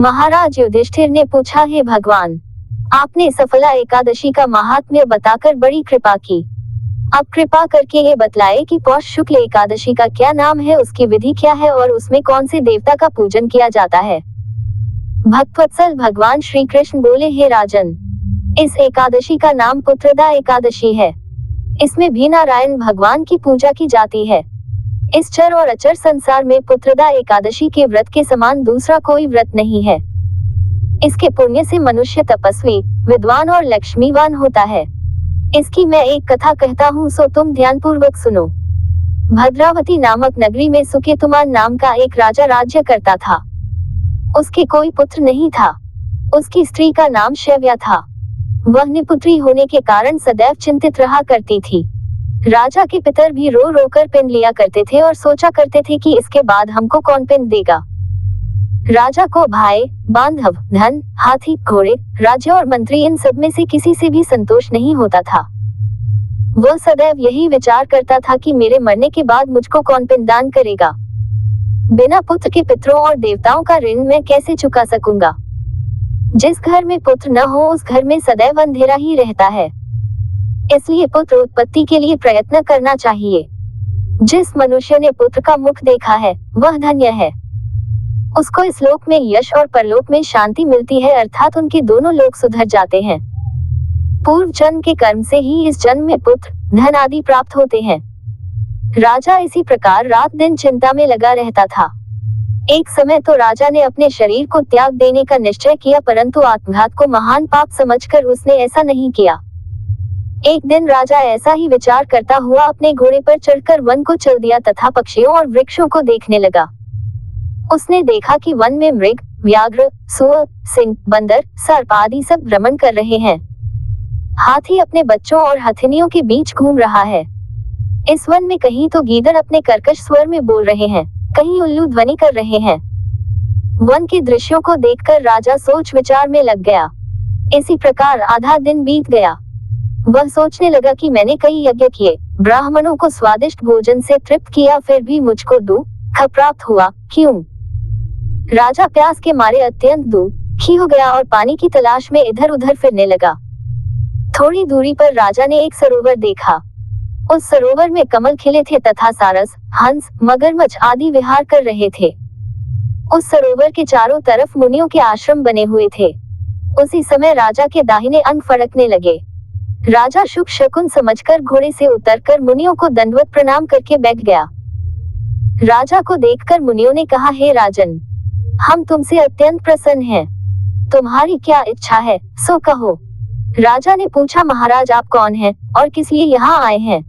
महाराज युधिष्ठिर ने पूछा, हे भगवान, आपने सफला एकादशी का महात्म्य बताकर बड़ी कृपा की। अब कृपा करके ये बतलाए कि पौष शुक्ल एकादशी का क्या नाम है, उसकी विधि क्या है और उसमें कौन से देवता का पूजन किया जाता है। भक्तवत्सल भगवान श्री कृष्ण बोले, हे राजन, इस एकादशी का नाम पुत्रदा एकादशी है। इसमें भी नारायण भगवान की पूजा की जाती है। इस चर और अचर संसार में पुत्रदा एकादशी के व्रत के समान दूसरा कोई व्रत नहीं है। इसके पुण्य से मनुष्य तपस्वी, विद्वान और लक्ष्मीवान होता है। इसकी मैं एक कथा कहता हूँ, सो तुम ध्यानपूर्वक सुनो। भद्रावती नामक नगरी में सुकेतुमान नाम का एक राजा राज्य करता था। उसके कोई पुत्र नहीं था। उसकी स्त्री का नाम शैव्या था। वह निपुत्री होने के कारण सदैव चिंतित रहा करती थी। राजा के पितर भी रो रो कर पिंड लिया करते थे और सोचा करते थे कि इसके बाद हमको कौन पिंड देगा। राजा को भाई, बांधव, धन, हाथी, घोड़े, राज्य और मंत्री, इन सब में से किसी से भी संतोष नहीं होता था। वह सदैव यही विचार करता था कि मेरे मरने के बाद मुझको कौन पिंडदान करेगा। बिना पुत्र के पितरों और देवताओं का ऋण मैं कैसे चुका सकूंगा। जिस घर में पुत्र न हो उस घर में सदैव अंधेरा ही रहता है। इसलिए पुत्र उत्पत्ति के लिए प्रयत्न करना चाहिए। जिस मनुष्य ने पुत्र का मुख देखा है वह धन्य है। उसको इस लोक में यश और परलोक में शांति मिलती है, अर्थात उनके दोनों लोक सुधर जाते हैं। पूर्व जन्म के कर्म से ही इस जन्म में पुत्र, धन आदि प्राप्त होते हैं। राजा इसी प्रकार रात दिन चिंता में लगा रहता था। एक समय तो राजा ने अपने शरीर को त्याग देने का निश्चय किया, परंतु आत्मघात को महान पाप समझकर उसने ऐसा नहीं किया। एक दिन राजा ऐसा ही विचार करता हुआ अपने घोड़े पर चढ़कर वन को चल दिया तथा पक्षियों और वृक्षों को देखने लगा। उसने देखा कि वन में मृग, व्याघ्र, सुअर, सिंह, बंदर, सर्प आदि सब भ्रमण कर रहे हैं। हाथी अपने बच्चों और हथिनियों के बीच घूम रहा है। इस वन में कहीं तो गीदड़ अपने कर्कश स्वर में बोल रहे हैं, कहीं उल्लू ध्वनि कर रहे हैं। वन के दृश्यों को देखकर राजा सोच विचार में लग गया। इसी प्रकार आधा दिन बीत गया। वह सोचने लगा कि मैंने कई यज्ञ किए, ब्राह्मणों को स्वादिष्ट भोजन से तृप्त किया, फिर भी मुझको दुख प्राप्त हुआ, क्यों? राजा प्यास के मारे अत्यंत दुखी हो गया और पानी की तलाश में इधर उधर फिरने लगा। थोड़ी दूरी पर राजा ने एक सरोवर देखा। उस सरोवर में कमल खिले थे तथा सारस, हंस, मगरमच्छ आदि विहार कर रहे थे। उस सरोवर के चारों तरफ मुनियों के आश्रम बने हुए थे। उसी समय राजा के दाहिने अंग फड़कने लगे। राजा शुभ शकुन समझकर घोड़े से उतरकर मुनियों को दंडवत प्रणाम करके बैठ गया। राजा को देखकर मुनियों ने कहा, हे राजन, हम तुमसे अत्यंत प्रसन्न हैं। तुम्हारी क्या इच्छा है, सो कहो। राजा ने पूछा, महाराज आप कौन हैं और किस लिए यहाँ आए हैं,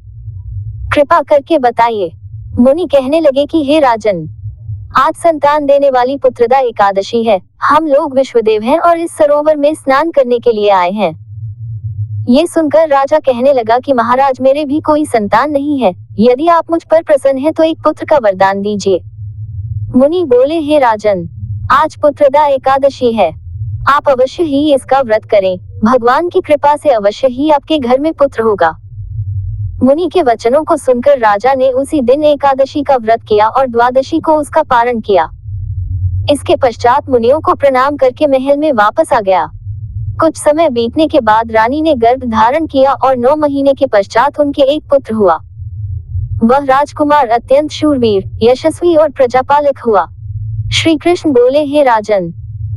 कृपा करके बताइए। मुनि कहने लगे कि हे राजन, आज संतान देने वाली पुत्रदा एकादशी है। हम लोग विश्वदेव हैं और इस सरोवर में स्नान करने के लिए आए हैं। ये सुनकर राजा कहने लगा कि महाराज मेरे भी कोई संतान नहीं है। यदि आप मुझ पर प्रसन्न हैं तो एक पुत्र का वरदान दीजिए। मुनि बोले, हे राजन, आज पुत्रदा एकादशी है। आप अवश्य ही इसका व्रत करें। भगवान की कृपा से अवश्य ही आपके घर में पुत्र होगा। मुनि के वचनों को सुनकर राजा ने उसी दिन एकादशी का व्रत किया और द्वादशी को उसका पारण किया। इसके पश्चात मुनियों को प्रणाम करके महल में वापस आ गया। कुछ समय बीतने के बाद रानी ने गर्भ धारण किया और 9 महीने के पश्चात उनके एक पुत्र हुआ। वह राजकुमार अत्यंत शूरवीर, यशस्वी और प्रजापालक हुआ। श्री कृष्ण बोले, हे राजन,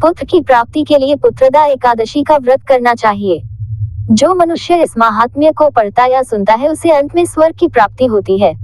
पुत्र की प्राप्ति के लिए पुत्रदा एकादशी का व्रत करना चाहिए। जो मनुष्य इस महात्म्य को पढ़ता या सुनता है उसे अंत में स्वर्ग की प्राप्ति होती है।